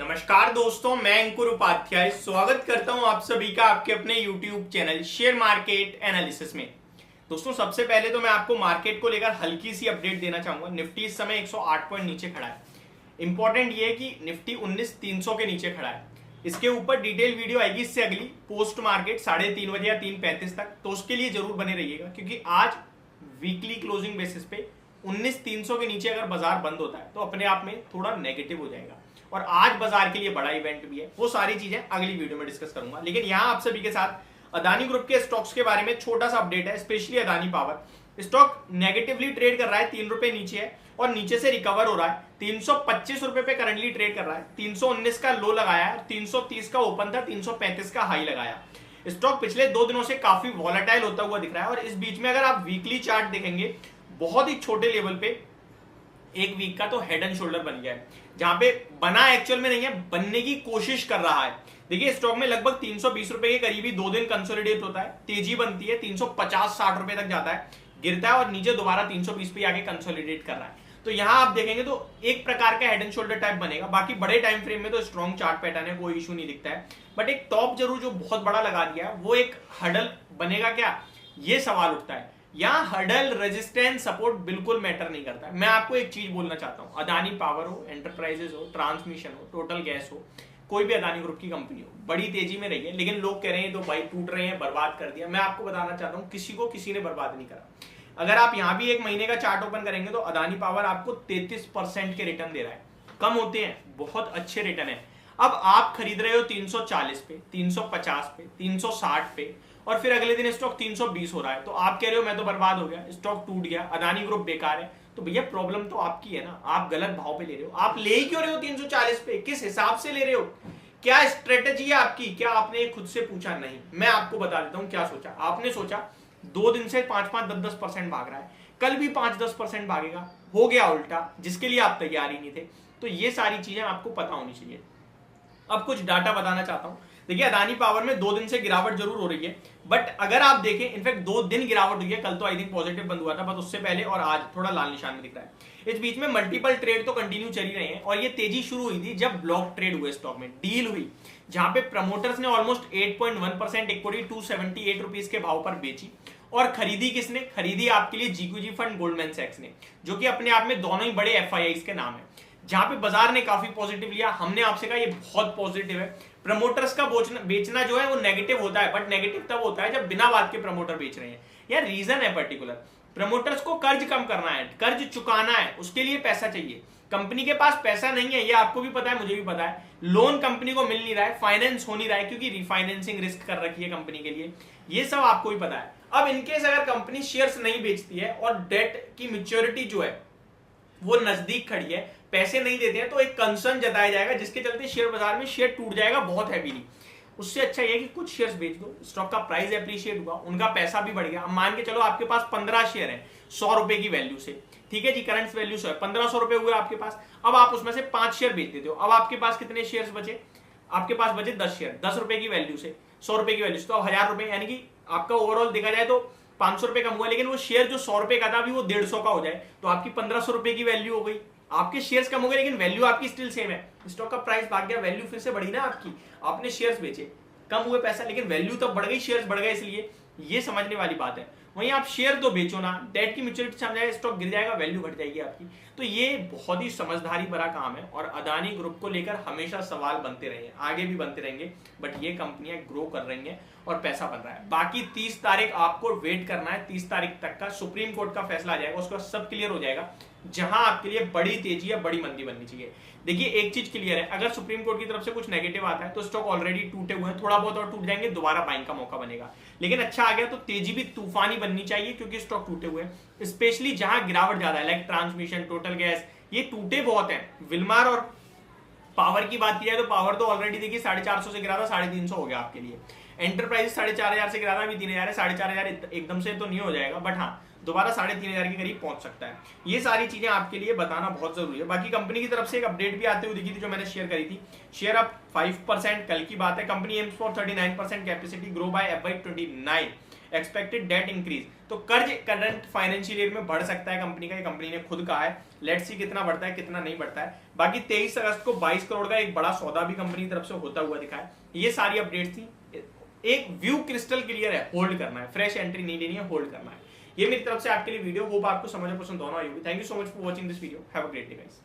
नमस्कार दोस्तों, मैं अंकुर उपाध्याय स्वागत करता हूं आप सभी का आपके अपने YouTube channel share market analysis में। दोस्तों, सबसे पहले तो मैं आपको मार्केट को लेकर हल्की सी अपडेट देना चाहूंगा। निफ्टी इस समय 108 पॉइंट नीचे खड़ा है। इंपॉर्टेंट ये है कि निफ्टी 19,300 के नीचे खड़ा है। इसके ऊपर डिटेल वीडियो आएगी इससे अगली पोस्ट मार्केट 3:30 बजे या 3:35 तक, तो उसके लिए जरूर बने रहिएगा, क्योंकि आज वीकली क्लोजिंग बेसिस पे 19,300 के नीचे अगर बाजार बंद होता है तो अपने आप में थोड़ा नेगेटिव हो जाएगा। और आज बाजार के लिए बड़ा इवेंट भी है, वो सारी चीजें अगली वीडियो में डिस्कस करूंगा। लेकिन यहां आप सभी के साथ अदानी ग्रुप के स्टॉक्स के बारे में छोटा सा अपडेट है। Specially Adani power stock negatively trade कर रहा है, 3 रुपए नीचे है और नीचे से रिकवर हो रहा है। 325 रुपए पे करंटली ट्रेड कर रहा है। 319 का लो लगाया है, 330 का ओपन था, 335 का हाई लगाया। स्टॉक पिछले 2 दिनों से काफी वॉलेटाइल होता हुआ दिख रहा है। और इस बीच में अगर आप वीकली चार्ट देखेंगे, बहुत ही छोटे लेवल पे एक वीक का तो हेड एंड शोल्डर बन गया है, जहां पे बना एक्चुअल में नहीं है, बनने की कोशिश कर रहा है। देखिए, स्टॉक में लगभग 320 रुपए के करीबी 2 दिन कंसोलिडेट होता है, तेजी बनती है, 350-60 रुपए तक जाता है, गिरता है और नीचे दोबारा 320 पे आके कंसोलिडेट कर रहा है। तो यहां आप देखेंगे तो एक प्रकार का हेड एंड शोल्डर टाइप बनेगा। बाकी बड़े टाइम फ्रेम में तो स्ट्रॉन्ग चार्ट पैटर्न है, कोई इशू नहीं दिखता है। बट एक टॉप जरूर जो बहुत बड़ा लगा दिया है, वो एक हडल बनेगा क्या, ये सवाल उठता है। यहां हडल, रेजिस्टेंस, सपोर्ट बिल्कुल मैटर नहीं करता है। मैं आपको एक चीज बोलना चाहता हूं, अदानी पावर हो, एंटरप्राइजेस हो, ट्रांसमिशन हो, टोटल गैस हो, कोई भी अदानी ग्रुप की कंपनी हो, बड़ी तेजी में रही है। लेकिन लोग कह रहे हैं तो भाई टूट रहे हैं, बर्बाद कर दिया। मैं आपको बताना चाहता हूं, किसी को किसी ने बर्बाद नहीं करा। अगर आप यहां भी एक महीने का चार्ट ओपन करेंगे तो अदानी पावर आपको 33% के रिटर्न दे रहा है। कम होते हैं, बहुत अच्छे रिटर्न है। अब आप खरीद रहे हो 340 पे, 350 पे, 360 पे, और फिर अगले दिन स्टॉक 320 हो रहा है, तो आप कह रहे हो मैं तो बर्बाद हो गया, स्टॉक टूट गया, अदानी ग्रुप बेकार है। तो भैया प्रॉब्लम तो आपकी है ना, आप गलत भाव पे ले रहे हो। आप ले ही क्यों रहे हो 340 पे, किस हिसाब से ले रहे हो, क्या स्ट्रेटेजी है आपकी, क्या आपने खुद से पूछा? नहीं। मैं आपको बता देता हूं क्या सोचा। आपने सोचा 2 दिन से 5-5, 10-10% भाग रहा है, कल भी 5-10% भागेगा, हो गया उल्टा, जिसके लिए आप तैयार ही नहीं थे। तो ये सारी चीजें आपको पता होनी चाहिए। अब कुछ डाटा बताना चाहता हूं। देखिए, अदानी पावर में 2 दिन से गिरावट जरूर हो रही है, बट अगर आप देखें, इनफैक्ट 2 दिन गिरावट हुई है। कल तो आई थिंक पॉजिटिव बंद हुआ था, बस उससे पहले, और आज थोड़ा लाल निशान में दिख रहा है। इस बीच में मल्टीपल ट्रेड तो कंटिन्यू चल ही रहे हैं, और ये तेजी शुरू हुई थी जब ब्लॉक ट्रेड हुए, स्टॉक में डील हुई, जहां पे प्रमोटर्स ने ऑलमोस्ट 8.1% इक्विटी 278 रुपीज के भाव पर बेची। और खरीदी किसने? खरीदी आपके लिए जीक्यूजी फंड, गोल्डमैन सैक्स ने, जो कि अपने आप में दोनों ही बड़े एफआईआईज के नाम है। जहां पे बाजार ने काफी पॉजिटिव लिया, हमने आपसे कहा ये बहुत पॉजिटिव है। प्रमोटर्स का बेचना जो है वो नेगेटिव होता है, बट नेगेटिव तब होता है जब बिना बात के प्रमोटर बेच रहे हैं, या रीजन है पर्टिकुलर। प्रमोटर्स को कर्ज कम करना है, कर्ज चुकाना है, उसके लिए पैसा चाहिए। कंपनी के पास पैसा नहीं है, ये आपको भी पता है, मुझे भी पता है। लोन कंपनी को मिल नहीं रहा है, फाइनेंस हो नहीं रहा है, क्योंकि रिफाइनेंसिंग रिस्क कर रखी है कंपनी के लिए, ये सब आपको भी पता है। अब इनकेस अगर कंपनी शेयर्स नहीं बेचती है और डेट की मैच्योरिटी जो है वो नजदीक खड़ी है, पैसे नहीं देते हैं, तो एक कंसर्न जताया जाएगा, जिसके चलते शेयर बाजार में शेयर टूट जाएगा बहुत हैवीली। उससे अच्छा ये कि कुछ शेयर्स बेच दो, स्टॉक का प्राइस एप्रिशिएट हुआ, उनका पैसा भी बढ़ गया। अब मान के चलो आपके पास 15 शेयर है 100 रुपए की वैल्यू से, ठीक है जी, करंट वैल्यू से 1500 रुपए हुए आपके पास। अब आप उसमें से 5 शेयर बेच देते हो, अब आपके पास कितने शेयर बचे? आपके पास बचे 10 शेयर, 10 रुपए की वैल्यू से, 100 रुपए की वैल्यू से, तो 1000 रुपए, यानी कि आपका ओवरऑल देखा जाए तो 500 रुपए कम हुआ। लेकिन वो शेयर जो 100 रुपए का था, अभी वो 150 का हो जाए, तो आपकी 1500 रुपए की वैल्यू हो गई। आपके शेयर्स कम हो गए, लेकिन वैल्यू आपकी स्टिल सेम है। स्टॉक का प्राइस भाग गया, वैल्यू फिर से बढ़ी ना आपकी। आपने शेयर्स बेचे, कम हुए पैसा, लेकिन वैल्यू तब बढ़ गई, शेयर्स बढ़ गए, इसलिए ये समझने वाली बात है। वहीं आप शेयर तो बेचो ना, डेट की मैच्योरिटी समझाए, स्टॉक गिर जाएगा, वैल्यू घट जाएगी आपकी। तो ये बहुत ही समझदारी भरा काम है, और अदानी ग्रुप को लेकर हमेशा सवाल बनते रहे, आगे भी बनते रहेंगे। बट ये कंपनियां ग्रो कर रही हैं और पैसा बन रहा है। बाकी 30 तारीख आपको वेट करना है, 30 तारीख तक का सुप्रीम कोर्ट का फैसला आ जाएगा, उसके बाद सब क्लियर हो जाएगा, जहां आपके लिए बड़ी तेजी या बड़ी मंदी बननी चाहिए। देखिए, एक चीज क्लियर है, अगर सुप्रीम कोर्ट की तरफ से कुछ नेगेटिव आता है तो स्टॉक ऑलरेडी टूटे हुए हैं, थोड़ा बहुत और टूट जाएंगे, दोबारा बाइंग का मौका बनेगा। लेकिन अच्छा आ गया तो तेजी भी तूफानी बननी चाहिए, क्योंकि स्टॉक टूटे हुए हैं, स्पेशली जहां गिरावट ज्यादा है, लाइक ट्रांसमिशन, टोटल गैस, ये टूटे बहुत हैं। विल्मार और पावर की बात की जाए तो पावर तो ऑलरेडी देखिए 450 से गिरा था, 350 हो गया आपके लिए। एंटरप्राइज 4500 से गिरा था, अभी 3000 है, 4500 एकदम से तो नहीं हो जाएगा, बट हाँ दोबारा 3500 के करीब पहुंच सकता है। ये सारी चीजें आपके लिए बताना बहुत जरूरी है। बाकी कंपनी की तरफ से एक अपडेट भी आते हुए दिखी थी, जो मैंने शेयर करी थी। शेयर अप 5%, कल की बात है। Company aims for 39% capacity grow by FY 29, expected debt increase. तो कर्ज करंट फाइनेंशियल ईयर में बढ़ सकता है कंपनी का, ये कंपनी ने खुद कहा है। लेट्स सी कितना बढ़ता है कितना नहीं बढ़ता है। बाकी 23 अगस्त को 22 करोड़ का एक बड़ा सौदा भी कंपनी की तरफ से होता हुआ दिखा है। ये सारी अपडेट्स थी। एक व्यू क्रिस्टल क्लियर है, होल्ड करना है, फ्रेश एंट्री नहीं लेनी है, होल्ड करना है। ये मेरी तरफ से आपके लिए वीडियो, होप आपको समझ और पसंद दोनों आई होगी। Thank you so much for watching this video. Have a great day guys.